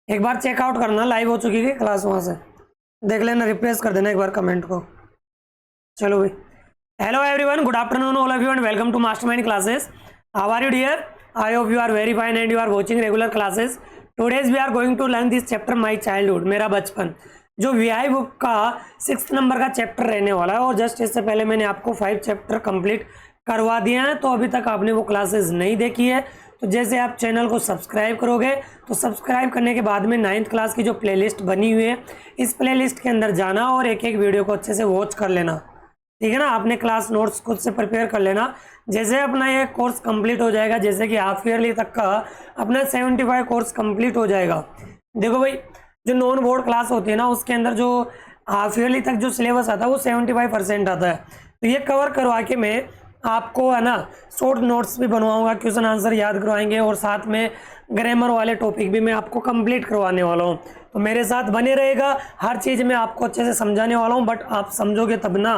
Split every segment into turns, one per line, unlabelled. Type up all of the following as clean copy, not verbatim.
एक बार चेकआउट करना, लाइव हो चुकी है क्लास, वहाँ से देख लेना, रिप्लेस कर देना एक बार कमेंट को। चलो भाई, hello everyone, good afternoon all of you and welcome to Mastermind Classes. How are you dear? I hope you are very fine and you are watching regular classes. Today's we are going to learn this chapter my childhood, मेरा बचपन, जो VI book का 6th number का chapter रहने वाला है। और just इससे पहले मैंने आपको 5 चैप्टर कंप्लीट करवा दिए हैं, तो अभी तक आपने वो क्लासेस नहीं देखी है तो जैसे आप चैनल को सब्सक्राइब करोगे तो सब्सक्राइब करने के बाद में 9th क्लास की जो प्लेलिस्ट बनी हुई है, इस प्लेलिस्ट के अंदर जाना और एक एक वीडियो को अच्छे से वॉच कर लेना, ठीक है ना। आपने क्लास नोट्स खुद से प्रिपेयर कर लेना। जैसे अपना ये कोर्स कंप्लीट हो जाएगा, जैसे कि हाफ ईयरली तक का अपना 75 कोर्स कंप्लीट हो जाएगा। देखो भाई, जो नॉन बोर्ड क्लास होती है ना, उसके अंदर जो हाफ ईयरली तक जो सिलेबस आता है वो 75% आता है। तो ये कवर करवा के मैं आपको, है ना, शॉर्ट नोट्स भी बनवाऊंगा, क्वेश्चन आंसर याद करवाएंगे और साथ में ग्रामर वाले टॉपिक भी मैं आपको कंप्लीट करवाने वाला हूँ। तो मेरे साथ बने रहेगा, हर चीज़ मैं आपको अच्छे से समझाने वाला हूँ, बट आप समझोगे तब ना,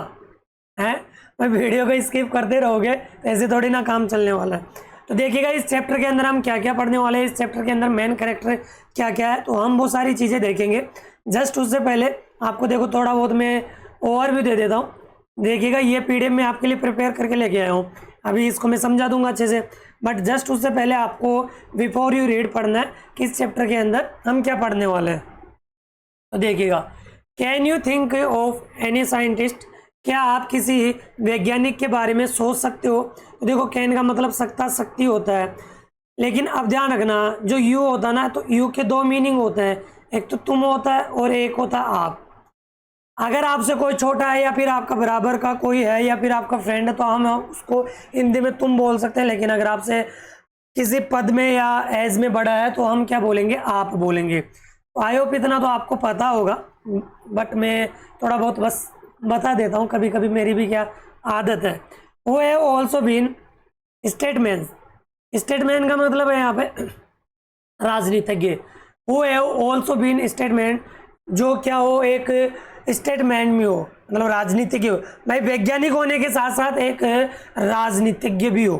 है। मैं वीडियो को स्किप करते रहोगे तो ऐसे थोड़ी ना काम चलने वाला है। तो देखिएगा इस चैप्टर के अंदर हम क्या क्या पढ़ने वाले हैं, इस चैप्टर के अंदर मेन कैरेक्टर क्या क्या है, तो हम वो सारी चीज़ें देखेंगे। जस्ट उससे पहले आपको देखो थोड़ा बहुत मैं ओवरव्यू दे देता हूँ। देखिएगा ये पीडीएफ मैं आपके लिए प्रिपेयर करके लेके आया हूँ, अभी इसको मैं समझा दूंगा अच्छे से, बट जस्ट उससे पहले आपको बिफोर यू रीड पढ़ना है कि इस चैप्टर के अंदर हम क्या पढ़ने वाले हैं। तो देखिएगा, can you think of any scientist, क्या आप किसी वैज्ञानिक के बारे में सोच सकते हो। तो देखो, कैन का मतलब सकता, शक्ति होता है, लेकिन अब ध्यान रखना, जो यू होता है ना, तो यू के 2 मीनिंग होते हैं, एक तो तुम होता है और एक होता है आप। अगर आपसे कोई छोटा है या फिर आपका बराबर का कोई है या फिर आपका फ्रेंड है तो हम उसको हिंदी में तुम बोल सकते हैं, लेकिन अगर आपसे किसी पद में या एज में बड़ा है तो हम क्या बोलेंगे, आप बोलेंगे। तो आई होप इतना तो आपको पता होगा, बट मैं थोड़ा बहुत बस बता देता हूँ, कभी कभी मेरी भी क्या आदत है। वो है ऑल्सो बीन स्टेटमैन। स्टेटमैन का मतलब है यहाँ पे राजनीतिज्ञ। वो है ऑल्सो बीन स्टेटमैन, जो क्या हो, एक स्टेटमैन में हो, मतलब राजनीतिज्ञ हो। भाई वैज्ञानिक होने के साथ साथ एक राजनीतिज्ञ भी हो।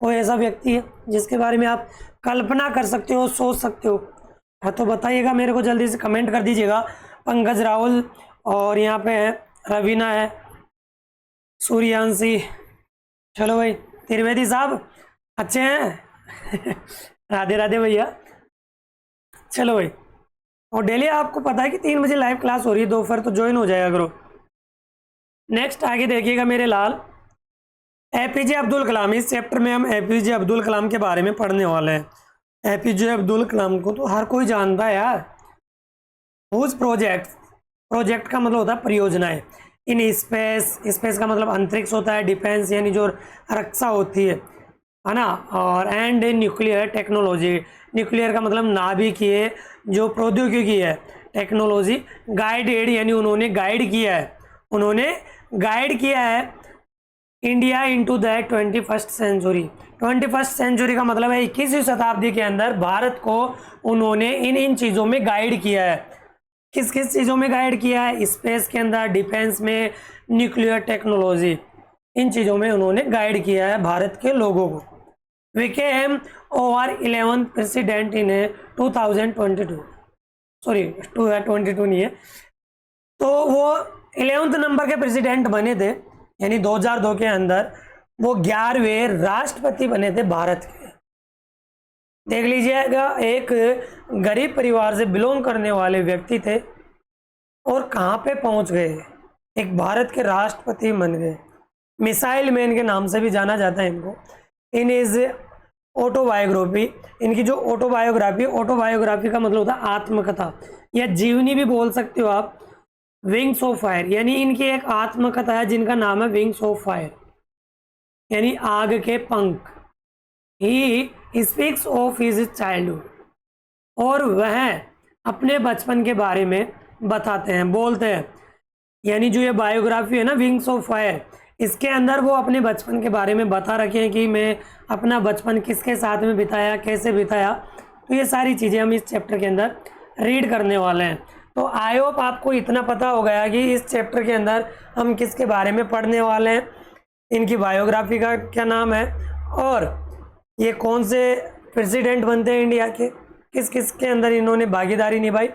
कोई ऐसा व्यक्ति है जिसके बारे में आप कल्पना कर सकते हो, सोच सकते हो, है तो बताइएगा मेरे को, जल्दी से कमेंट कर दीजिएगा। पंकज राहुल, और यहाँ पे है रवीना, है सूर्यांशी, चलो भाई त्रिवेदी साहब अच्छे हैं राधे राधे भैया। चलो भाई, और डेली आपको पता है कि 3 बजे लाइव क्लास हो रही है दोपहर, तो ज्वाइन हो जाएगा करो। नेक्स्ट आगे देखिएगा मेरे लाल, एपीजे अब्दुल कलाम। इस चैप्टर में हम एपीजे अब्दुल कलाम के बारे में पढ़ने वाले हैं। एपीजे अब्दुल कलाम को तो हर कोई जानता है यार। हुज प्रोजेक्ट, प्रोजेक्ट का मतलब होता है परियोजनाएं। इन स्पेस, स्पेस का मतलब अंतरिक्ष होता है, डिफेंस यानी जो रक्षा होती है ना, और एंड न्यूक्लियर टेक्नोलॉजी, न्यूक्लियर का मतलब नाभिकीय जो प्रौद्योगिकी है, टेक्नोलॉजी, गाइडेड यानी उन्होंने गाइड किया है, उन्होंने गाइड किया है India into the 21st century. 21st century का मतलब है 21वीं शताब्दी के अंदर भारत को उन्होंने इन चीज़ों में गाइड किया है। किस किस चीज़ों में गाइड किया है, स्पेस के अंदर, डिफेंस में, न्यूक्लियर टेक्नोलॉजी, इन चीज़ों में उन्होंने गाइड किया है भारत के लोगों को। became over 11th president in 2022, sorry 22 नहीं है, तो वो 11th नंबर के प्रेसिडेंट बने थे, यानी 2002 के अंदर वो 11वें राष्ट्रपति बने थे भारत के। देख लीजिएगा, एक गरीब परिवार से बिलोंग करने वाले व्यक्ति थे और कहाँ पे पहुंच गए, एक भारत के राष्ट्रपति बन गए। मिसाइल मैन के नाम से भी जाना जाता है इनको। इन इज ऑटोबायोग्राफी, इनकी जो ऑटोबायोग्राफी का मतलब होता है आत्मकथा या जीवनी भी बोल सकते हो आप। विंग्स ऑफ फायर, यानी इनकी एक आत्मकथा है जिनका नाम है विंग्स ऑफ फायर, यानी आग के पंख। He speaks of his childhood, और वह अपने बचपन के बारे में बताते हैं, बोलते हैं। यानी जो ये बायोग्राफी है ना, विंग्स ऑफ फायर, इसके अंदर वो अपने बचपन के बारे में बता रखे हैं कि मैं अपना बचपन किसके साथ में बिताया, कैसे बिताया। तो ये सारी चीज़ें हम इस चैप्टर के अंदर रीड करने वाले हैं। तो आई होप आपको इतना पता हो गया कि इस चैप्टर के अंदर हम किसके बारे में पढ़ने वाले हैं, इनकी बायोग्राफी का क्या नाम है, और ये कौन से प्रेसिडेंट बनते हैं इंडिया के, किस किस के अंदर इन्होंने भागीदारी निभाई।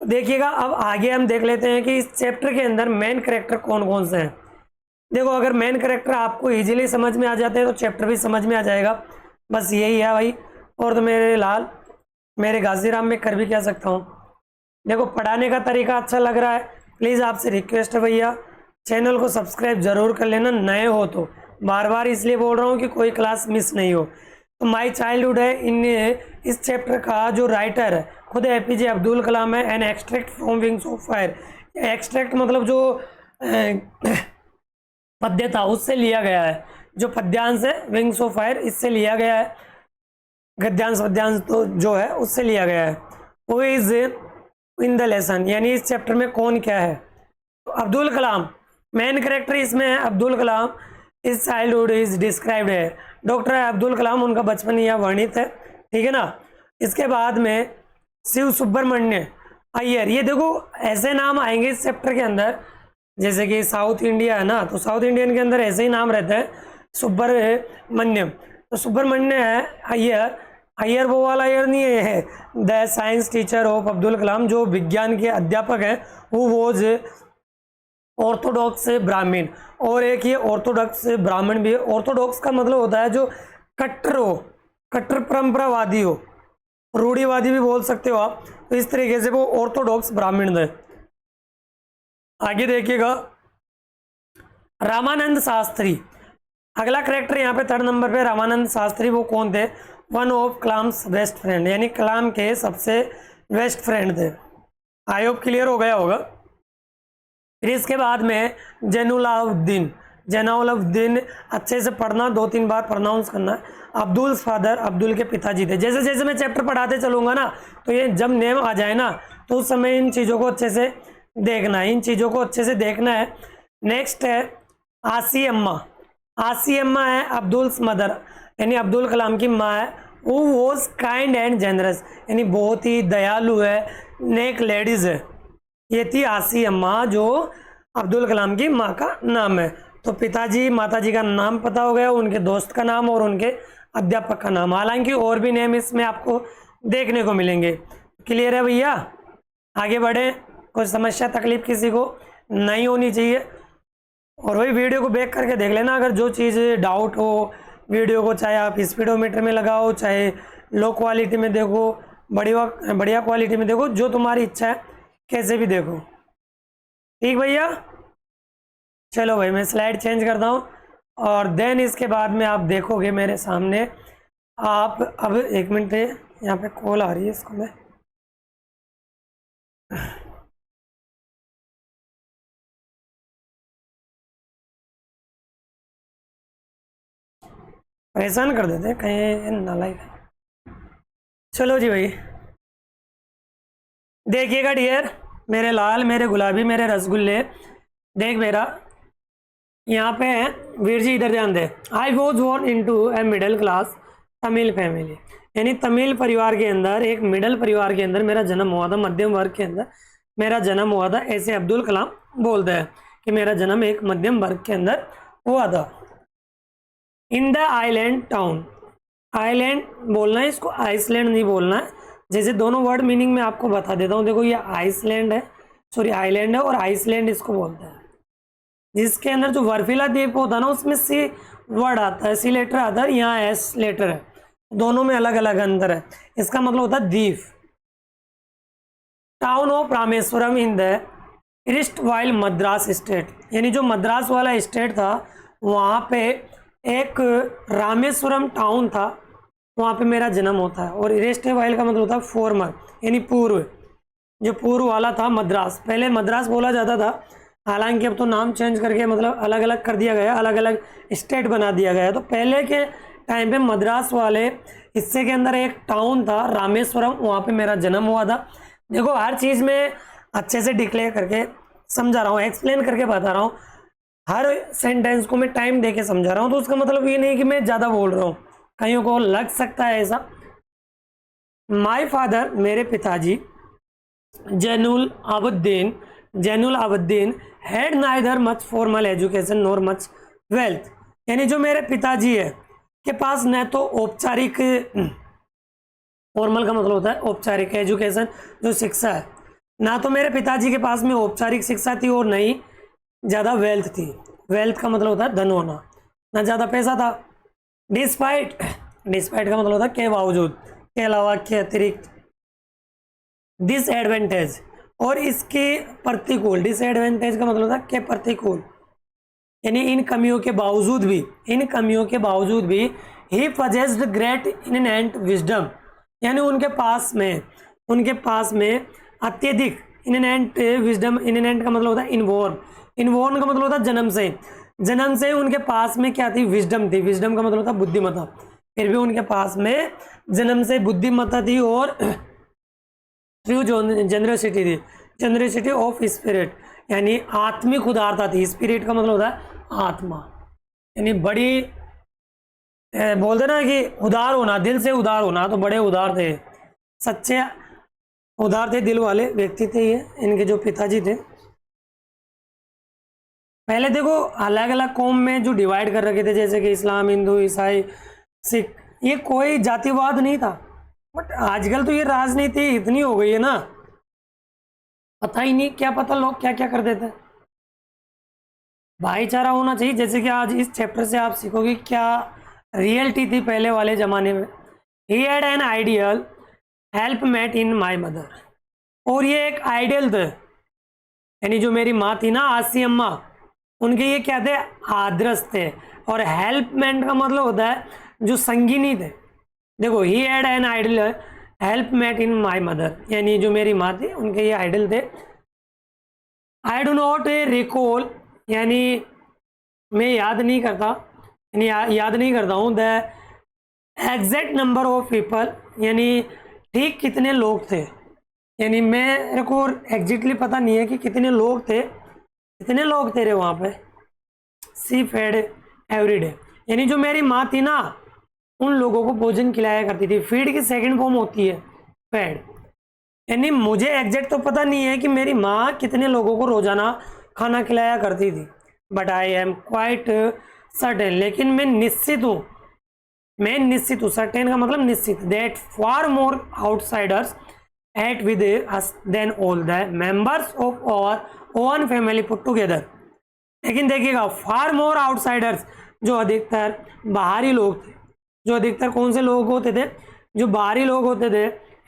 देखिएगा अब आगे हम देख लेते हैं कि इस चैप्टर के अंदर मेन कैरेक्टर कौन कौन से हैं। देखो अगर मेन कैरेक्टर आपको इजीली समझ में आ जाते हैं तो चैप्टर भी समझ में आ जाएगा, बस यही है भाई। और तो मेरे लाल मेरे गाजीराम में कर भी क्या सकता हूँ। देखो पढ़ाने का तरीका अच्छा लग रहा है, प्लीज़ आपसे रिक्वेस्ट है भैया चैनल को सब्सक्राइब जरूर कर लेना, नए हो तो। बार बार इसलिए बोल रहा हूँ कि कोई क्लास मिस नहीं हो। तो माई चाइल्डहुड है, इन इस चैप्टर का जो राइटर है खुद एपीजे अब्दुल कलाम है। An extract from wings of fire, extract मतलब जो पद्य था उससे लिया गया है, जो पद्यांश है विंग्स ऑफ फायर इससे लिया गया है, गद्यांश पद्यांश तो जो है उससे लिया गया है। वो इज इन द लेसन, यानी इस चैप्टर में कौन क्या है। तो अब्दुल कलाम मेन कैरेक्टर इसमें है, अब्दुल कलाम इस चाइल्डहुड इज डिस्क्राइब्ड है। डॉक्टर अब्दुल कलाम उनका बचपन यहाँ वर्णित है, ठीक है ना। इसके बाद में शिव सुब्रमण्य अय्यर, ये देखो ऐसे नाम आएंगे इस चैप्टर के अंदर, जैसे कि साउथ इंडिया है ना, तो साउथ इंडियन के अंदर ऐसे ही नाम रहते हैं सुब्रमण्यम। तो सुब्रमण्य है अय्यर, अय्यर वो वाला अय्यर नहीं है, the science teacher of Abdul Kalam, जो विज्ञान के अध्यापक हैं। वो वोज ऑर्थोडॉक्स ब्राह्मण, और एक ये ऑर्थोडॉक्स ब्राह्मण भी है। ऑर्थोडॉक्स का मतलब होता है जो कट्टर हो, कट्टर परंपरावादी हो, रूढ़िवादी भी बोल सकते हो आप। तो इस तरीके से वो ऑर्थोडॉक्स ब्राह्मण है। आगे देखिएगा रामानंद शास्त्री, अगला कैरेक्टर यहाँ पे 3rd नंबर पे रामानंद शास्त्री। वो कौन थे? One of Kalam's best friend, यानी कलाम के सबसे बेस्ट फ्रेंड थे। आई होप क्लियर हो गया होगा। फिर इसके बाद में जैनुलाब्दीन, जैनुलाब्दीन अच्छे से पढ़ना, 2-3 बार प्रोनाउंस करना है। अब्दुल फादर, अब्दुल के पिताजी थे। जैसे जैसे मैं चैप्टर पढ़ाते चलूँगा ना, तो ये जब नेम आ जाए ना तो उस समय इन चीज़ों को अच्छे से देखना है, इन चीज़ों को अच्छे से देखना है। नेक्स्ट है आसी अम्मा, आसी अम्मा है अब्दुल्स मदर, यानी अब्दुल कलाम की माँ है। वो वॉज काइंड एंड जेनरस, यानी बहुत ही दयालु है, नेक लेडीज है। ये थी आसी अम्मा, जो अब्दुल कलाम की माँ का नाम है। तो पिताजी माताजी का नाम पता हो गया, उनके दोस्त का नाम और उनके अध्यापक का नाम। हालांकि और भी नेम इसमें आपको देखने को मिलेंगे। क्लियर है भैया? आगे बढ़े। कोई समस्या तकलीफ किसी को नहीं होनी चाहिए। और वही वीडियो को बैक करके देख लेना, अगर जो चीज़ डाउट हो वीडियो को, चाहे आप स्पीडोमीटर में लगाओ, चाहे लो क्वालिटी में देखो, बढ़िया क्वालिटी में देखो, जो तुम्हारी इच्छा है कैसे भी देखो। ठीक भैया? चलो भाई मैं स्लाइड चेंज करता हूँ, और देन इसके बाद में आप देखोगे मेरे सामने। आप अब 1 मिनट, यहाँ पे कॉल आ रही है, इसको मैं परेशान कर देते हैं कहीं नालायक। चलो जी भाई देखिएगा डियर, मेरे लाल, मेरे गुलाबी, मेरे रसगुल्ले। देख मेरा यहाँ पे है वीर जी, इधर ध्यान दे। I was born into a middle class Tamil family, यानी तमिल परिवार के अंदर, एक मिडिल परिवार के अंदर मेरा जन्म हुआ था, मध्यम वर्ग के अंदर मेरा जन्म हुआ था। ऐसे अब्दुल कलाम बोलते हैं कि मेरा जन्म एक मध्यम वर्ग के अंदर हुआ था। In the island town, island बोलना है इसको, आइसलैंड नहीं बोलना है। जैसे दोनों वर्ड मीनिंग में आपको बता देता हूँ। देखो ये आइसलैंड है, सॉरी आइलैंड है, और आइसलैंड इसको बोलते हैं। जिसके अंदर जो बर्फीला द्वीप होता है ना, उसमें सी वर्ड आता है, सी लेटर आता है, यहाँ एस लेटर है, दोनों में अलग अलग अंतर है। इसका मतलब होता है द्वीप। Town of Rameswaram in the east while Madras state, यानी जो मद्रास वाला स्टेट था वहाँ पे एक रामेश्वरम टाउन था, वहाँ पे मेरा जन्म होता है। और ईस्ट वाइल का मतलब होता है फॉर्मर, यानी पूर्व, जो पूर्व वाला था मद्रास। पहले मद्रास बोला जाता था, हालांकि अब तो नाम चेंज करके मतलब अलग अलग कर दिया गया, अलग अलग स्टेट बना दिया गया। तो पहले के टाइम पे मद्रास वाले हिस्से के अंदर एक टाउन था रामेश्वरम, वहाँ पे मेरा जन्म हुआ था। देखो हर चीज़ में अच्छे से डिक्लेयर करके समझा रहा हूँ, एक्सप्लेन करके बता रहा हूँ, हर सेंटेंस को मैं टाइम दे के समझा रहा हूँ। तो उसका मतलब ये नहीं कि मैं ज़्यादा बोल रहा हूँ, कईयों को लग सकता है ऐसा। माई फादर, मेरे पिताजी, Jainulabdeen had neither much formal education nor much wealth, यानी जो मेरे पिताजी है के पास न तो औपचारिक फॉर्मल का मतलब होता है औपचारिक, एजुकेशन जो शिक्षा है। ना तो मेरे पिताजी के पास में औपचारिक शिक्षा थी और नहीं ज़्यादा वेल्थ थी। वेल्थ का मतलब होता है धन होना, ना ज़्यादा पैसा था। डिस्पाइट, डिस्पाइट का मतलब होता है के बावजूद, के अलावा, के अतिरिक्त। डिसएडवांटेज और इसके प्रतिकूल, डिसएडवांटेज का मतलब होता है के प्रतिकूल, यानी इन कमियों के बावजूद भी, इन कमियों के बावजूद भी ही पजेस्ड ग्रेट इनहेरेंट विजडम, यानी उनके पास में अत्यधिक इनहेरेंट विजडम। इनहेरेंट का मतलब होता है इनबॉर्न, इनबॉर्न का मतलब होता है जन्म से उनके पास में क्या थी, विजडम थी। विजडम का मतलब होता है बुद्धिमत्ता, फिर भी उनके पास में जन्म से बुद्धिमत्ता थी और ट्रू जनरसिटी थी, जनरसिटी ऑफ स्पिरिट, यानी आत्मिक उदारता थी। स्पिरिट का मतलब होता है आत्मा, यानी बड़ी बोलते ना कि उदार होना, दिल से उदार होना, तो बड़े उदार थे, सच्चे उदार थे दिल वाले व्यक्ति थे ये, इनके जो पिताजी थे। पहले देखो अलग अलग कौम में जो डिवाइड कर रखे थे, जैसे कि इस्लाम, हिंदू, ईसाई, सिख, ये कोई जातिवाद नहीं था। बट आजकल तो ये राजनीति इतनी हो गई है ना, पता ही नहीं, क्या पता लोग क्या क्या कर देते हैं। भाईचारा होना चाहिए, जैसे कि आज इस चैप्टर से आप सीखोगे क्या रियलिटी थी पहले वाले जमाने में। He had an ideal helpmate in my mother, और ये एक आइडियल थे, यानी जो मेरी माँ थी ना आसी अम्मा, उनके ये क्या थे, आदर्श थे। और हेल्पमेंट का मतलब होता है जो संगिनी थे। देखो he had an ideal helpmate in my mother, यानी जो मेरी माँ थी उनके ये आइडल थे। आई डू नॉट रिकॉल, यानी मैं याद नहीं करता, यानी याद नहीं करता हूँ the exact number of people, यानी ठीक कितने लोग थे, यानी मेरे को एग्जैक्टली पता नहीं है कि कितने लोग थे, कितने लोग थे रे वहाँ पे। सी फेड एवरी डे, यानी जो मेरी माँ थी ना उन लोगों को भोजन खिलाया करती थी। फीड की सेकंड फॉर्म होती है फेड, यानी मुझे एग्जैक्ट तो पता नहीं है कि मेरी माँ कितने लोगों को रोजाना खाना खिलाया करती थी, but I am quite certain, लेकिन मैं निश्चित हूँ, सर्टेन का मतलब निश्चित, that far more outsiders at with us then all the members of our own family put together. लेकिन देखिएगा फार मोर आउटसाइडर्स, जो अधिकतर बाहरी लोग थे, जो अधिकतर कौन से लोग होते थे, जो बाहरी लोग होते थे,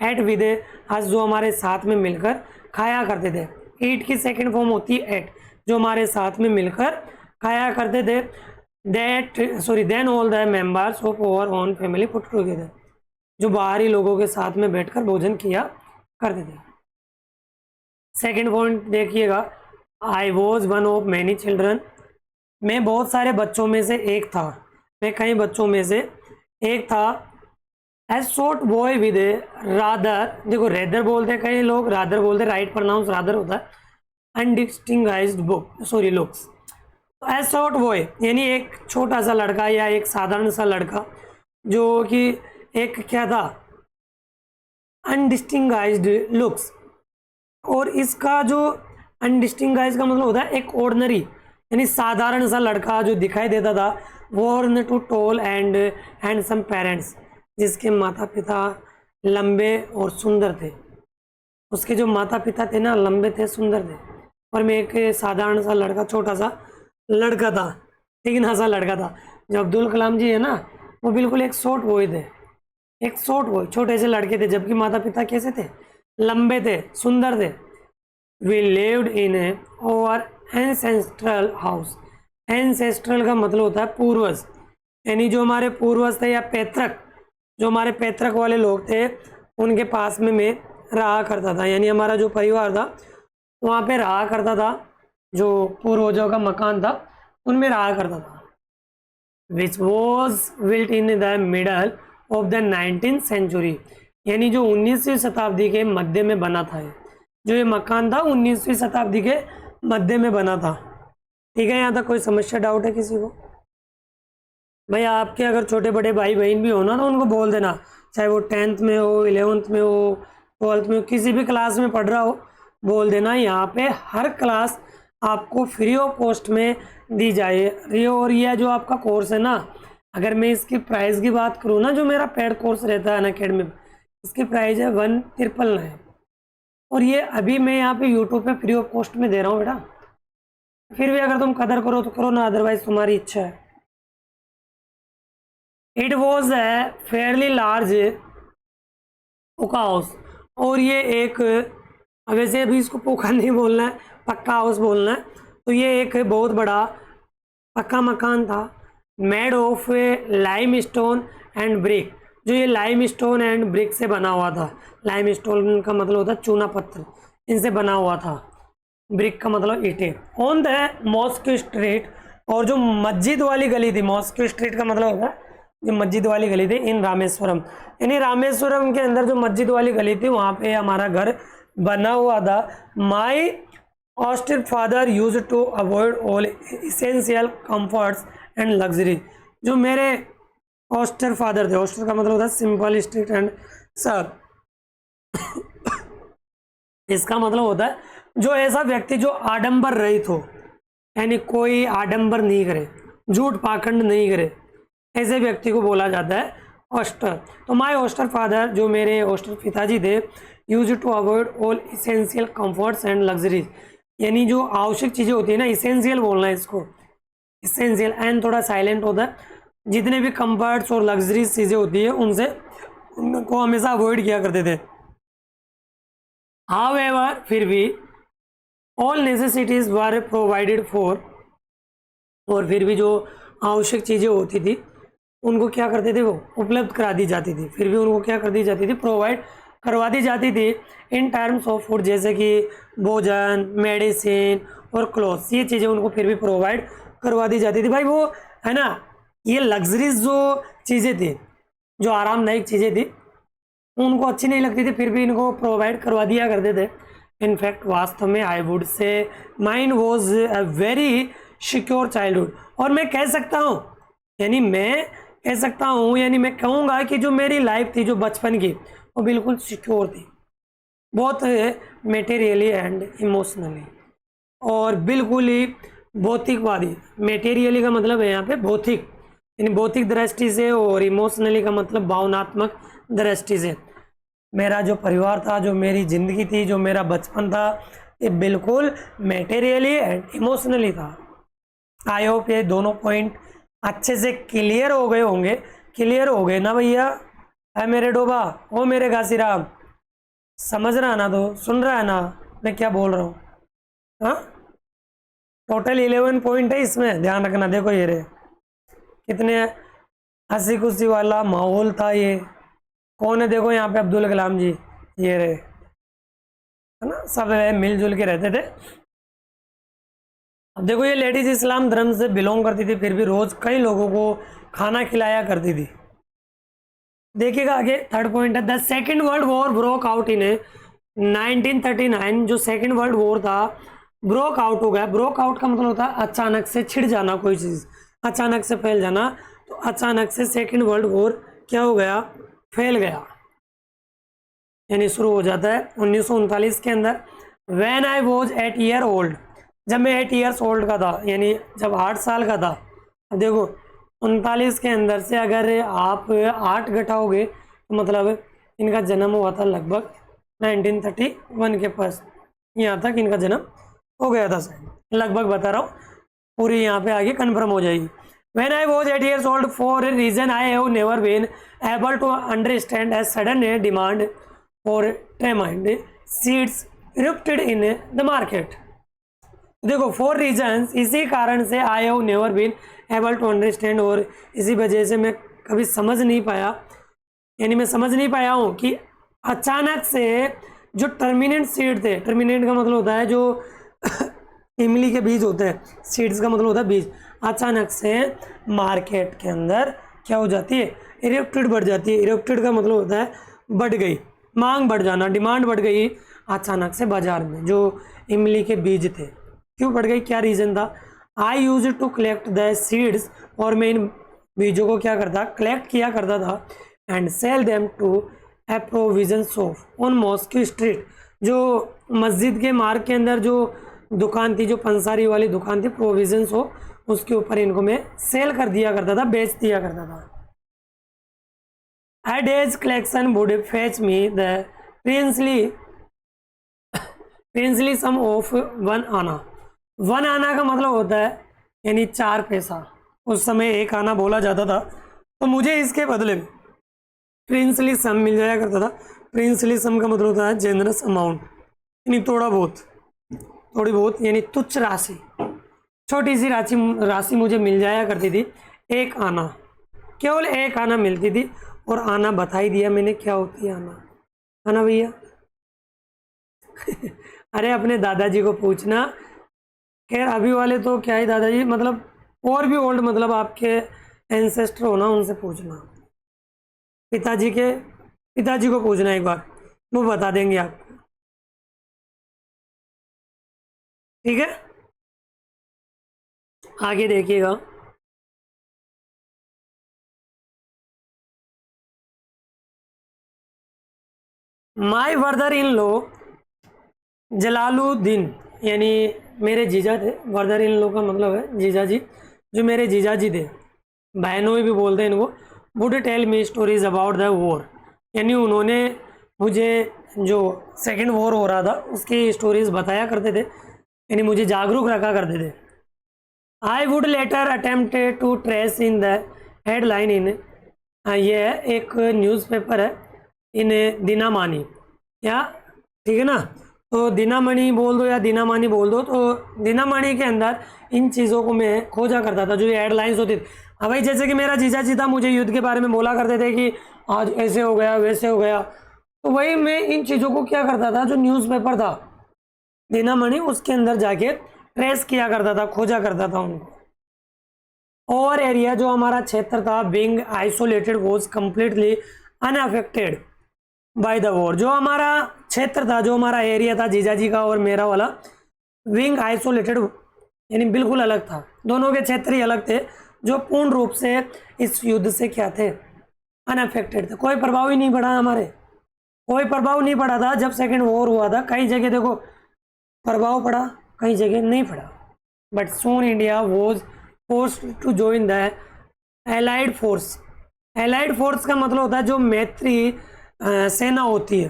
एट विद अस, जो हमारे साथ में मिलकर खाया करते थे। ईट की सेकंड फॉर्म होती है एट, जो हमारे साथ में मिलकर खाया करते थे। Then all the members of our own family put together, जो बाहरी लोगों के साथ में बैठकर भोजन किया करते थे। सेकंड पॉइंट देखिएगा, I was one of many children, मैं बहुत सारे बच्चों में से एक था, मैं कई बच्चों में से एक था। As short boy with rather, देखो रेदर बोलते हैं कई लोग, रादर बोलते हैं, राइट प्रोनाउंस रादर होता है, undistinguished looks. As short boy यानी एक छोटा सा लड़का या एक साधारण सा लड़का, जो कि एक क्या था, अनडिस्टिंग्विश्ड लुक्स। और इसका जो अनडिस्टिंग्विश्ड का मतलब होता है एक ऑर्डिनरी, यानी साधारण सा लड़का जो दिखाई देता था। Born to tall and handsome parents, जिसके माता पिता लंबे और सुंदर थे। उसके जो माता पिता थे ना लंबे थे, सुंदर थे, और मैं एक साधारण सा लड़का, छोटा सा लड़का था, ठीक सा लड़का था। जो अब्दुल कलाम जी है ना, वो बिल्कुल एक शॉर्ट बॉय थे, एक शॉर्ट बॉय, छोटे से लड़के थे, जबकि माता पिता कैसे थे, लंबे थे, सुंदर थे। We lived in over ancestral house, ancestral का मतलब होता है पूर्वज, यानी जो हमारे पूर्वज थे या पैतृक, जो हमारे पैतृक वाले लोग थे उनके पास में मैं रहा करता था, यानी हमारा जो परिवार था वहाँ पे रहा करता था, जो पूर्वजों का मकान था उनमें रहा करता था। Which was built in the middle of the 19th century, यानी जो 19वीं शताब्दी के मध्य में बना था। जो ये मकान था 19वीं शताब्दी के मध्य में बना था। ठीक है, यहाँ तक कोई समस्या, डाउट है किसी को? भाई आपके अगर छोटे बड़े भाई बहन भी हो ना तो उनको बोल देना, चाहे वो 10th में हो, 11th में हो, 12th में हो, किसी भी क्लास में पढ़ रहा हो, बोल देना यहाँ पे हर क्लास आपको फ्री ऑफ कॉस्ट में दी जाए। और यह जो आपका कोर्स है ना, अगर मैं इसकी प्राइस की बात करूँ ना, जो मेरा पेड कोर्स रहता है अनअकैडमी, इसकी प्राइस है 1,999 और ये अभी मैं यहाँ पे यूट्यूब पे फ्री ऑफ कॉस्ट में दे रहा हूँ बेटा। फिर भी अगर तुम कदर करो तो करो ना, अदरवाइज तुम्हारी इच्छा है। It was a fairly large pucca house, और ये एक, वैसे अभी इसको पोखा नहीं बोलना है, पक्का हाउस बोलना है। तो ये एक बहुत बड़ा पक्का मकान था, made of lime stone and brick, जो ये लाइम स्टोन एंड ब्रिक से बना हुआ था। लाइम स्टोन का मतलब होता है चूना पत्थर, इनसे बना हुआ था। ब्रिक का मतलब ईंटें। ऑन द मॉस्क स्ट्रीट, और जो मस्जिद वाली गली थी, मॉस्क स्ट्रीट का मतलब होता है जो मस्जिद वाली गली थी, इन रामेश्वरम, यानी रामेश्वरम के अंदर जो मस्जिद वाली गली थी वहाँ पे हमारा घर बना हुआ था। My austere father used to avoid all essential comforts and luxury, जो मेरे ऑस्टर फादर थे, ऑस्टर का मतलब होता है सिंपल, स्ट्रिक्ट एंड सब, इसका मतलब होता है जो ऐसा व्यक्ति जो आडंबर रहित हो, यानी कोई आडंबर नहीं करे, झूठ पाखंड नहीं करे, ऐसे व्यक्ति को बोला जाता है ऑस्टर। तो माय ऑस्टर फादर, जो मेरे ऑस्टर पिताजी थे, used to avoid all essential comforts and luxuries, यानी जो आवश्यक चीज़ें होती है ना, इसेंशियल बोलना है इसको, इसेंशियल, एंड थोड़ा साइलेंट होता है, जितने भी कंफर्ट्स और लग्जरीज चीज़ें होती है उनसे उनको हमेशा अवॉइड किया करते थे। हाउएवर, फिर भी, all necessities were provided for, और फिर भी जो आवश्यक चीज़ें होती थी उनको क्या करते थे, वो उपलब्ध करा दी जाती थी। फिर भी उनको क्या कर दी जाती थी, प्रोवाइड करवा दी जाती थी इन टर्म्स ऑफ फूड, जैसे कि भोजन, मेडिसिन और क्लोथ्स, ये चीज़ें उनको फिर भी प्रोवाइड करवा दी जाती थी। भाई वो है ना, ये लग्जरीज जो चीज़ें थी, जो आरामदायक चीज़ें थी, उनको अच्छी नहीं लगती थी, फिर भी इनको प्रोवाइड करवा दिया करते थे। इनफैक्ट वास्तव में I would say mind was a very secure childhood, और मैं कह सकता हूँ, यानी मैं कह सकता हूँ, यानी मैं कहूँगा कि जो मेरी लाइफ थी जो बचपन की, वो बिल्कुल सिक्योर थी, बहुत मेटेरियली एंड इमोशनली, और बिल्कुल ही भौतिकवादी। मेटेरियली का मतलब है यहाँ पे भौतिक, यानी भौतिक दृष्टि से, और इमोशनली का मतलब भावनात्मक दृष्टि से। मेरा जो परिवार था, जो मेरी ज़िंदगी थी, जो मेरा बचपन था, ये बिल्कुल मेटेरियली एंड इमोशनली था। आई होप ये दोनों पॉइंट अच्छे से क्लियर हो गए होंगे। क्लियर हो गए ना भैया? है मेरे डोबा, ओ मेरे घासीराम, समझ रहा है ना? तो सुन रहा है ना मैं क्या बोल रहा हूँ? हाँ, टोटल 11 पॉइंट है इसमें, ध्यान रखना। देखो ये रे, कितने हंसी खुशी वाला माहौल था। ये कौन है? देखो यहाँ पे अब्दुल कलाम जी, ये रे, है ना, सब मिलजुल के रहते थे। अब देखो, ये लेडीज इस्लाम धर्म से बिलोंग करती थी, फिर भी रोज कई लोगों को खाना खिलाया करती थी। देखिएगा आगे, थर्ड पॉइंट है, the second world war broke out in 1939। जो सेकेंड वर्ल्ड वॉर था, ब्रोक आउट हो गया। ब्रोक आउट का मतलब होता है अचानक से छिड़ जाना, कोई चीज़ अचानक से फैल जाना। तो अचानक से सेकेंड वर्ल्ड वॉर क्या हो गया, फैल गया, यानी शुरू हो जाता है 1939 के अंदर। When I was 8 year old, जब मैं 8 ईयर्स ओल्ड का था, यानी जब 8 साल का था। अब देखो 39 के अंदर से अगर आप 8 घटाओगे तो मतलब इनका जन्म हुआ था लगभग 1931 के पास, यहाँ तक इनका जन्म हो गया था शायद, लगभग बता रहा हूँ, पूरी यहाँ पे आगे कन्फर्म हो जाएगी। When I was 8 years old, for a reason I have never been able to understand, a sudden demand for tamarind seeds erupted in the market. देखो, फॉर रीजन्स, इसी कारण से I have never been able to understand, और इसी वजह से मैं कभी समझ नहीं पाया, यानी मैं समझ नहीं पाया हूँ कि अचानक से जो टर्मिनेंट सीड थे, टर्मिनेंट का मतलब होता है जो इमली के बीज होते हैं, सीड्स का मतलब होता है बीज, अचानक से मार्केट के अंदर क्या हो जाती है, इरेप्टेड बढ़ जाती है। इरेप्टेड का मतलब होता है बढ़ गई, मांग बढ़ जाना, डिमांड बढ़ गई अचानक से बाजार में, जो इमली के बीज थे। क्यों बढ़ गई, क्या रीज़न था? I used to collect the seeds, और मैं इन बीजों को क्या करता, कलेक्ट किया करता था, and sell them to a provision shop on Mosque Street, जो मस्जिद के मार्ग के अंदर जो दुकान थी, जो पंसारी वाली दुकान थी, प्रोविजन शॉप, उसके ऊपर इनको मैं सेल कर दिया करता था, बेच दिया करता था। A day's collection would fetch me the princely sum of 1 आना। 1 आना का मतलब होता है यानी 4 पैसा। उस समय 1 आना बोला जाता था, तो मुझे इसके बदले में प्रिंसली सम मिल जाया करता था। प्रिंसली सम का मतलब होता है जेनरस अमाउंट, यानी थोड़ी बहुत यानी तुच्छ राशि, छोटी सी राशि मुझे मिल जाया करती थी। 1 आना, केवल 1 आना मिलती थी। और आना बता ही दिया मैंने क्या होती है आना भैया। अरे अपने दादाजी को पूछना। खैर अभी वाले तो क्या ही दादाजी, मतलब और भी ओल्ड, मतलब आपके एंसेस्टर हो ना, उनसे पूछना। पिताजी को पूछना एक बार, वो बता देंगे आपको। ठीक है, आगे देखिएगा। माई ब्रदर इन लो जलालुद्दीन, यानी मेरे जीजा थे। ब्रदर इन लो का मतलब है जीजा जी, जो मेरे जीजा जी थे, बहनों भी बोलते हैं इनको। Would tell me stories about the war, यानी उन्होंने मुझे जो सेकेंड वॉर हो रहा था उसकी स्टोरीज बताया करते थे, यानी मुझे जागरूक रखा करते थे। I would later attempt to trace in the headline in, ये एक न्यूज़पेपर है इन दिनामानी, या ठीक है ना, तो दिनामणि बोल दो या दिनामानी बोल दो। तो दिनामणि के अंदर इन चीज़ों को मैं खोजा करता था, जो ये हेडलाइंस होती थी। हाँ भाई, जैसे कि मेरा जीजा जी था, मुझे युद्ध के बारे में बोला करते थे कि आज ऐसे हो गया वैसे हो गया, तो वही मैं इन चीज़ों को क्या करता था, जो न्यूज़पेपर था दिनामणि, उसके अंदर जाके ट्रेस किया करता था, खोजा करता था उनको। और एरिया, जो हमारा क्षेत्र था, being isolated was completely unaffected by the war. जो हमारा क्षेत्र था, जो हमारा एरिया था जीजाजी का और मेरा वाला, विंग आइसोलेटेड यानी बिल्कुल अलग था। दोनों के क्षेत्र ही अलग थे, जो पूर्ण रूप से इस युद्ध से क्या थे, अनअफेक्टेड थे। कोई प्रभाव ही नहीं पड़ा हमारे, कोई प्रभाव नहीं पड़ा था। जब सेकेंड वॉर हुआ था, कई जगह देखो प्रभाव पड़ा, कई जगह नहीं पड़ा। But soon India was forced to join the allied force. Allied force का मतलब होता है जो मैत्री सेना होती है,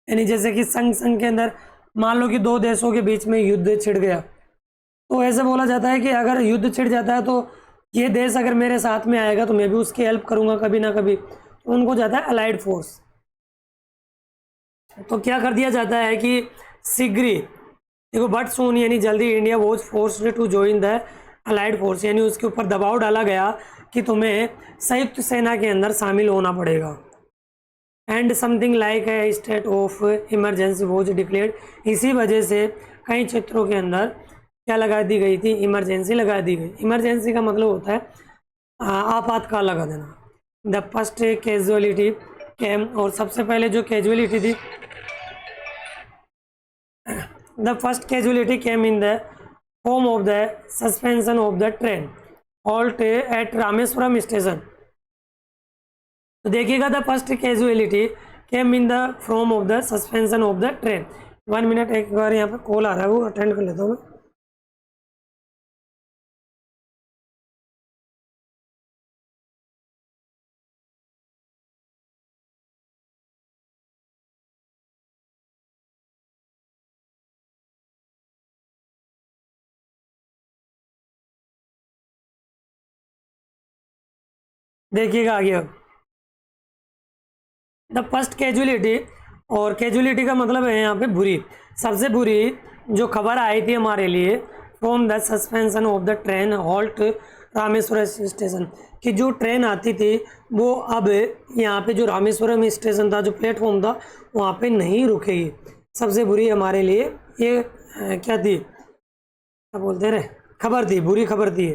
यानी जैसे कि संघ के अंदर मान लो कि 2 देशों के बीच में युद्ध छिड़ गया, तो ऐसे बोला जाता है कि अगर युद्ध छिड़ जाता है तो ये देश अगर मेरे साथ में आएगा तो मैं भी उसकी हेल्प करूंगा कभी ना कभी, तो उनको जाता है अलाइड फोर्स। तो क्या कर दिया जाता है कि शीघ्र देखो, बट सून यानी जल्दी, India was forced to join the allied force, यानी उसके ऊपर दबाव डाला गया कि तुम्हें संयुक्त सेना के अंदर शामिल होना पड़ेगा। And something like a state of emergency was declared. इसी वजह से कई क्षेत्रों के अंदर क्या लगा दी गई थी, इमरजेंसी लगा दी गई। इमरजेंसी का मतलब होता है आपातकाल लगा देना। द फर्स्ट कैजुअलिटी केम, और सबसे पहले जो कैजुअलिटी थी, the first casualty came in the form of the suspension of the train halt at Rameswaram station. तो देखिएगा, the first casualty came in the form of the suspension of the train. 1 minute, एक बार यहाँ पे call आ रहा है, वो attend कर लेता हूँ मैं। देखिएगा आगे अब, द फर्स्ट कैजुअलिटी, और कैजुअलिटी का मतलब है यहाँ पे बुरी, सबसे बुरी जो खबर आई थी हमारे लिए, from the suspension of the train halt Rameswaram station, कि जो ट्रेन आती थी वो अब यहाँ पे जो रामेश्वरम स्टेशन था, जो प्लेटफॉर्म था, वहाँ पे नहीं रुकेगी। सबसे बुरी हमारे लिए ये क्या थी, क्या बोलते रहे, खबर थी, बुरी खबर थी।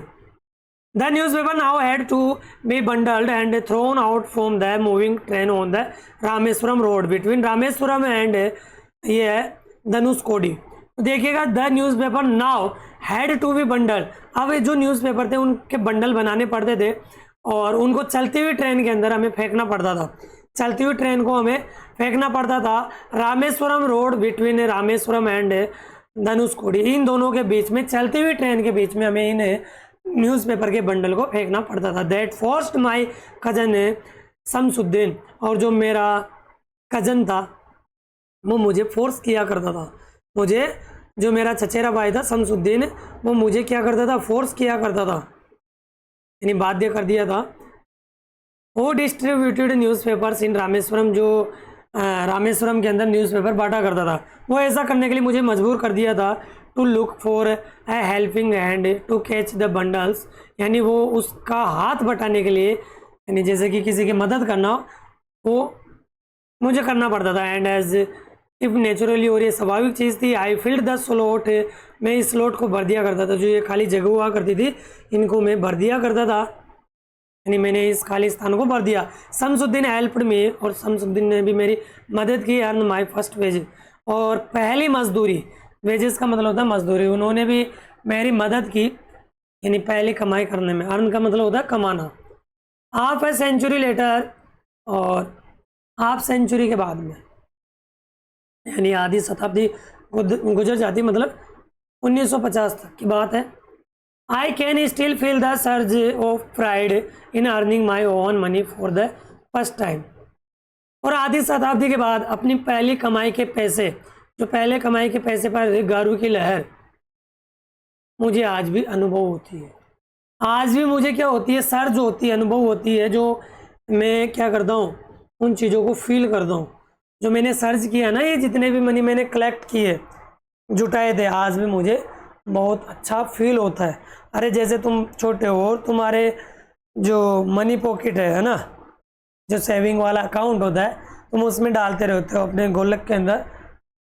The newspaper now had to be bundled and thrown out from the moving train on the Rameswaram road between Rameswaram and ये धनुषकोडी। देखिएगा, the newspaper now had to be bundle. अब ये जो न्यूज़पेपर थे उनके बंडल बनाने पड़ते थे और उनको चलती हुई ट्रेन के अंदर हमें फेंकना पड़ता था। चलती हुई ट्रेन को हमें फेंकना पड़ता था Rameswaram road between Rameswaram and Dhanushkodi. इन दोनों के बीच में, चलती हुई ट्रेन के बीच में हमें इन्हें न्यूज़पेपर के बंडल को फेंकना पड़ता था। That forced my cousin Shamsuddin, और जो मेरा कज़न था वो मुझे फोर्स किया करता था। मुझे, जो मेरा चचेरा भाई था शमसुद्दीन, वो मुझे क्या करता था, फोर्स किया करता था, यानी बाध्य कर दिया था। वो डिस्ट्रीब्यूटेड न्यूज़पेपर्स इन रामेश्वरम, जो रामेश्वरम के अंदर न्यूज़पेपर बांटा करता था, वो ऐसा करने के लिए मुझे मजबूर कर दिया था। To look for a helping hand to catch the bundles, यानी वो उसका हाथ बटाने के लिए, यानी जैसे कि किसी की मदद करना, वो मुझे करना पड़ता था। एंड एज इफ नेचुरली, और ये स्वाभाविक चीज़ थी, आई फिल्ड द स्लॉट, मैं इस स्लॉट को भर दिया करता था, जो ये खाली जगह हुआ करती थी इनको मैं भर दिया करता था, यानी मैंने इस खाली स्थान को भर दिया। शमसुद्दीन हेल्प्ड मी, और शमसुद्दीन ने भी मेरी मदद की। अर्न माई फर्स्ट वेज, और पहली मजदूरी, वेजेस का मतलब होता है मजदूरी, उन्होंने भी मेरी मदद की, यानी पहली कमाई करने में। अर्न का मतलब होता है कमाना। हाफ ए सेंचुरी लेटर, और हाफ सेंचुरी के बाद में, यानी आधी शताब्दी गुजर जाती, मतलब 1950 तक की बात है। I can still feel the surge of pride in earning my own money for the first time, और आधी शताब्दी के बाद अपनी पहली कमाई के पैसे, जो पहले कमाई के पैसे पर गर्व की लहर मुझे आज भी अनुभव होती है। आज भी मुझे क्या होती है, सर्ज होती है, अनुभव होती है, जो मैं क्या करता हूँ, उन चीज़ों को फील करता हूँ जो मैंने सर्च किया ना, ये जितने भी मनी मैंने कलेक्ट किए, जुटाए थे, आज भी मुझे बहुत अच्छा फील होता है। अरे जैसे तुम छोटे हो और तुम्हारे जो मनी पॉकेट है ना, जो सेविंग वाला अकाउंट होता है, तुम उसमें डालते रहते हो अपने गोलक के अंदर,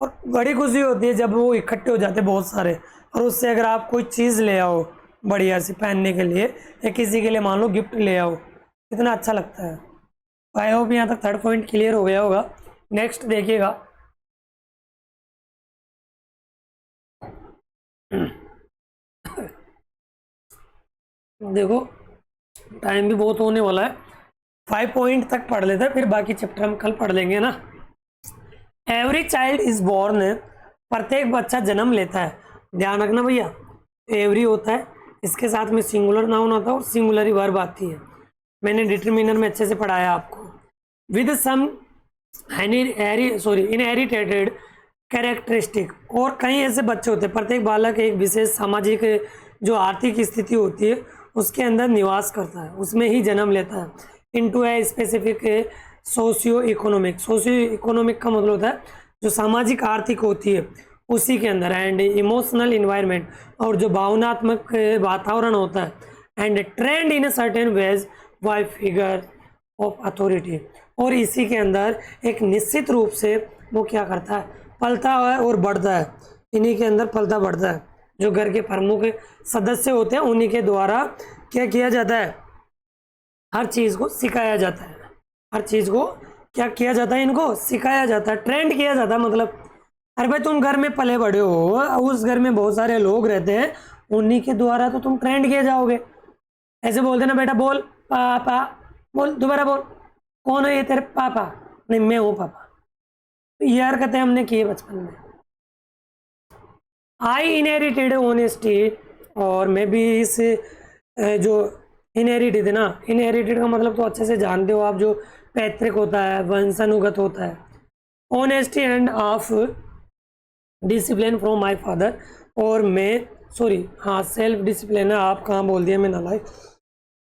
और बड़ी खुशी होती है जब वो इकट्ठे हो जाते बहुत सारे, और उससे अगर आप कोई चीज़ ले आओ बढ़िया सी पहनने के लिए, या किसी के लिए मान लो गिफ्ट ले आओ, कितना अच्छा लगता है। आई होप यहाँ तक थर्ड पॉइंट क्लियर हो गया होगा। नेक्स्ट देखिएगा, देखो टाइम भी बहुत होने वाला है, 5 पॉइंट तक पढ़ लेते हैं, फिर बाकी चैप्टर हम कल पढ़ लेंगे ना। एवरी चाइल्ड इज बॉर्न, प्रत्येक बच्चा जन्म लेता है। ध्यान रखना भैया, एवरी होता है, इसके साथ में सिंगुलर नाउन आता है और सिंगुलर वर्ब आती है। मैंने डिटरमिनर में अच्छे से पढ़ाया आपको। विद सम इनहेरिटेड कैरेक्टरिस्टिक, और कई ऐसे बच्चे होते हैं, प्रत्येक बालक एक विशेष सामाजिक जो आर्थिक स्थिति होती है उसके अंदर निवास करता है, उसमें ही जन्म लेता है। Into a specific socio economic का मतलब होता है जो सामाजिक आर्थिक होती है उसी के अंदर, एंड इमोशनल इन्वायरमेंट, और जो भावनात्मक वातावरण होता है, and trend in certain veg bye figure of authority, और इसी के अंदर एक निश्चित रूप से वो क्या करता है, पलता है और बढ़ता है, इन्हीं के अंदर पलता बढ़ता है। जो घर के प्रमुख सदस्य होते हैं उन्हीं के द्वारा क्या किया जाता है, हर चीज़ को सिखाया जाता है, हर चीज़ को क्या किया जाता है, इनको सिखाया जाता है, ट्रेंड किया जाता है। मतलब अरे भाई तुम घर में पले बड़े हो, उस घर में बहुत सारे लोग रहते हैं, उन्हीं के द्वारा तो तुम ट्रेंड किए जाओगे। ऐसे बोलते ना, बेटा बोल पापा, बोल दोबारा बोल, कौन है ये तेरे पापा? नहीं मैं हूँ पापा। ये हरकतें हमने की है बचपन में। आई इनहेरिटेड ऑनेस्टी, और मैं भी इस जो इनहेरिटेड है ना, इनहेरिटेड का मतलब तो अच्छे से जानते हो आप, जो पैतृक होता है, वंशानुगत होता है। Honesty end of discipline from my father, और मैं हाँ सेल्फ डिसिप्लिन है, आप कहाँ बोल दिया मैंने लाइक,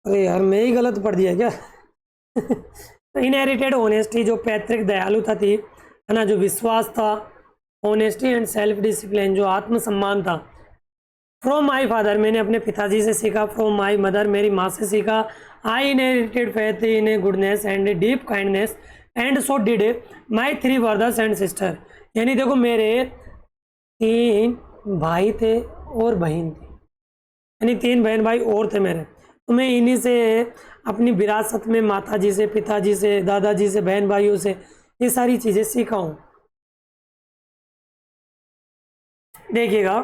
अरे यार मैं ही गलत पढ़ दिया क्या? तो इनहेरिटेड ऑनेस्टी, जो पैतृक दयालुता थी है ना, जो विश्वास था, ऑनेस्टी एंड सेल्फ डिसिप्लिन, जो आत्मसम्मान था। फ्रॉम माई फादर, मैंने अपने पिताजी से सीखा। फ्रॉम माई मदर, मेरी माँ से सीखा। आई inherited faith in goodness and deep kindness, and so did my 3 brothers and sister, यानी देखो मेरे 3 भाई थे और बहन थी, यानी 3 बहन भाई और थे मेरे, तो मैं इन्हीं से अपनी विरासत में माता जी से, पिताजी से, दादाजी से, बहन भाइयों से ये सारी चीज़ें सीखा हूँ। देखिएगा,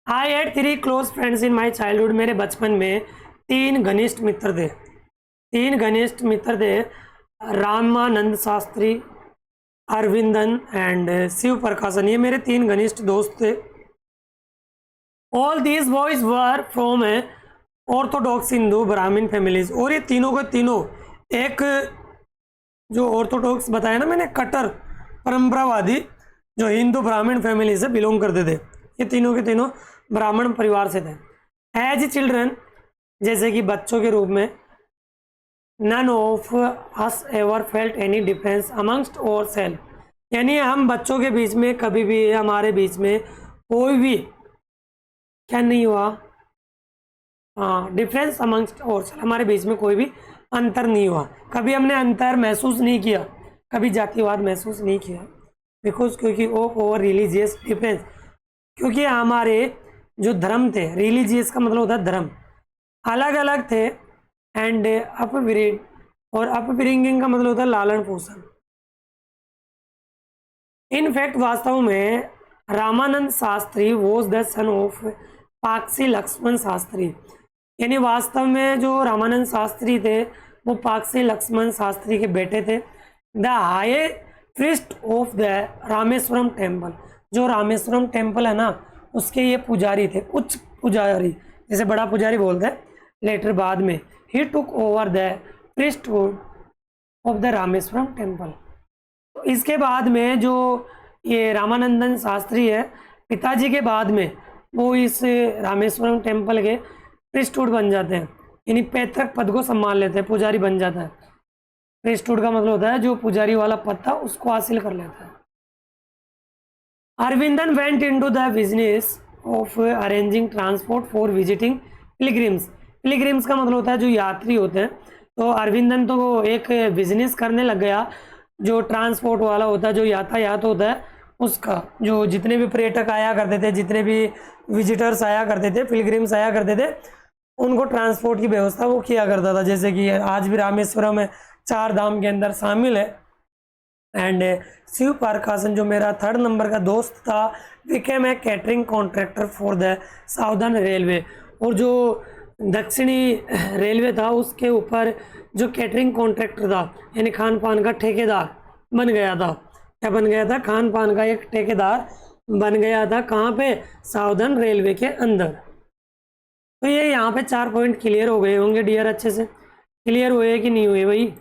I had 3 close friends in my childhood, मेरे बचपन में 3 घनिष्ठ मित्र थे। 3 घनिष्ठ मित्र थे, रामानंद शास्त्री, अरविंदन एंड शिव प्रकाशन, ये मेरे 3 घनिष्ठ दोस्त थे। All these boys were from Orthodox Hindu ब्राह्मण फैमिलीज, और ये तीनों के तीनों एक जो ऑर्थोडॉक्स बताया ना मैंने, कट्टर परंपरावादी, जो हिंदू ब्राह्मण फैमिली से बिलोंग करते थे। ये तीनों के तीनों ब्राह्मण परिवार से थे। एज चिल्ड्रन, जैसे कि बच्चों के रूप में, none of us ever felt any difference amongst ourselves, यानी हम बच्चों के बीच में कभी भी, हमारे बीच में कोई भी क्या नहीं हुआ, हाँ, डिफरेंस अमंगस्ट और सेल्फ, हमारे बीच में कोई भी अंतर नहीं हुआ, कभी हमने अंतर महसूस नहीं किया, कभी जातिवाद महसूस नहीं किया। बिकॉज क्योंकि ऑफ ओवर रिलीजियस डिफरेंस, क्योंकि हमारे जो धर्म थे, रिलीजियस का मतलब होता है धर्म, अलग अलग थे। एंड अपब्रिंग, और अपब्रिंगिंग का मतलब होता है लालन पोषण। इनफैक्ट वास्तव में Ramanand Shastri was the son of Pakshi Lakshmana Shastri, यानी वास्तव में जो रामानंद शास्त्री थे वो पाकसी लक्ष्मण शास्त्री के बेटे थे। The high priest of the Rameswaram temple, जो रामेश्वरम टेम्पल है ना, उसके ये पुजारी थे, उच्च पुजारी, जैसे बड़ा पुजारी बोलते हैं। लेटर बाद में ही took over the priesthood of the Rameswaram temple. तो इसके बाद में जो ये रामानंदन शास्त्री है, पिताजी के बाद में वो इस रामेश्वरम टेम्पल के प्रीस्टहुड बन जाते हैं, यानी पैतृक पद को संभाल लेते हैं, पुजारी बन जाता है। प्रीस्टहुड का मतलब होता है जो पुजारी वाला पद था उसको हासिल कर लेता है। Aravindan went into the business of arranging transport for visiting pilgrims. Pilgrims का मतलब होता है जो यात्री होते हैं। तो अरविंदन तो वो एक बिजनेस करने लग गया, जो ट्रांसपोर्ट वाला होता है, जो यातायात होता है उसका, जो जितने भी पर्यटक आया करते थे, जितने भी विजिटर्स आया करते थे, पिलग्रिम्स आया करते थे, उनको ट्रांसपोर्ट की व्यवस्था वो किया करता था। जैसे कि आज भी रामेश्वरम है, 4 धाम के अंदर शामिल है। एंड शिव प्रकाशन, जो मेरा 3rd नंबर का दोस्त था, became a catering contractor for the southern railway, और जो दक्षिणी रेलवे था उसके ऊपर जो कैटरिंग कॉन्ट्रैक्टर था, यानी खान पान का ठेकेदार बन गया था। क्या बन गया था? खान पान का एक ठेकेदार बन गया था। कहाँ पे? साउदर्न रेलवे के अंदर। तो ये यहाँ पे 4 पॉइंट क्लियर हो गए होंगे डियर, अच्छे से क्लियर हुए कि नहीं हुए भाई?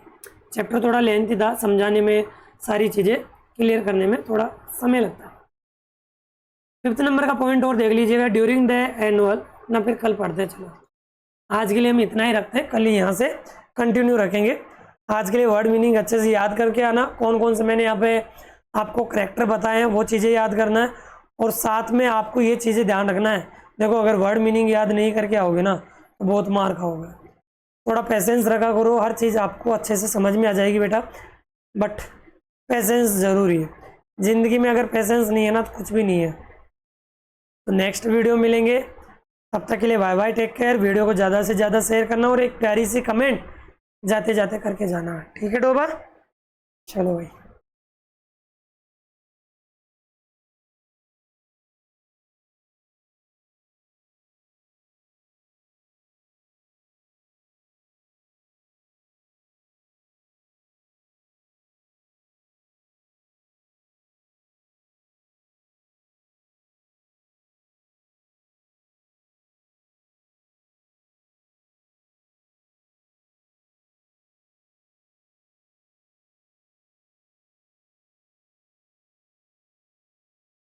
चैप्टर थोड़ा लेंथी था, समझाने में, सारी चीज़ें क्लियर करने में थोड़ा समय लगता है। 5th नंबर का पॉइंट और देख लीजिएगा, ड्यूरिंग द एनुअल, ना फिर कल पढ़ते हैं। चलो आज के लिए हम इतना ही रखते हैं, कल ही यहाँ से कंटिन्यू रखेंगे। आज के लिए वर्ड मीनिंग अच्छे से याद करके आना, कौन कौन से मैंने यहाँ पे आपको करैक्टर बताए हैं वो चीज़ें याद करना है, और साथ में आपको ये चीज़ें ध्यान रखना है। देखो अगर वर्ड मीनिंग याद नहीं करके आओगे ना तो बहुत मार खाओगे। थोड़ा पेशेंस रखा करो, हर चीज़ आपको अच्छे से समझ में आ जाएगी बेटा, बट पेशेंस ज़रूरी है ज़िंदगी में। अगर पेशेंस नहीं है ना तो कुछ भी नहीं है। तो नेक्स्ट वीडियो मिलेंगे, तब तक के लिए bye bye, take care. Video को ज़्यादा से ज़्यादा शेयर करना और एक प्यारी सी कमेंट जाते जाते करके जाना, ठीक है डोबा? चलो भाई।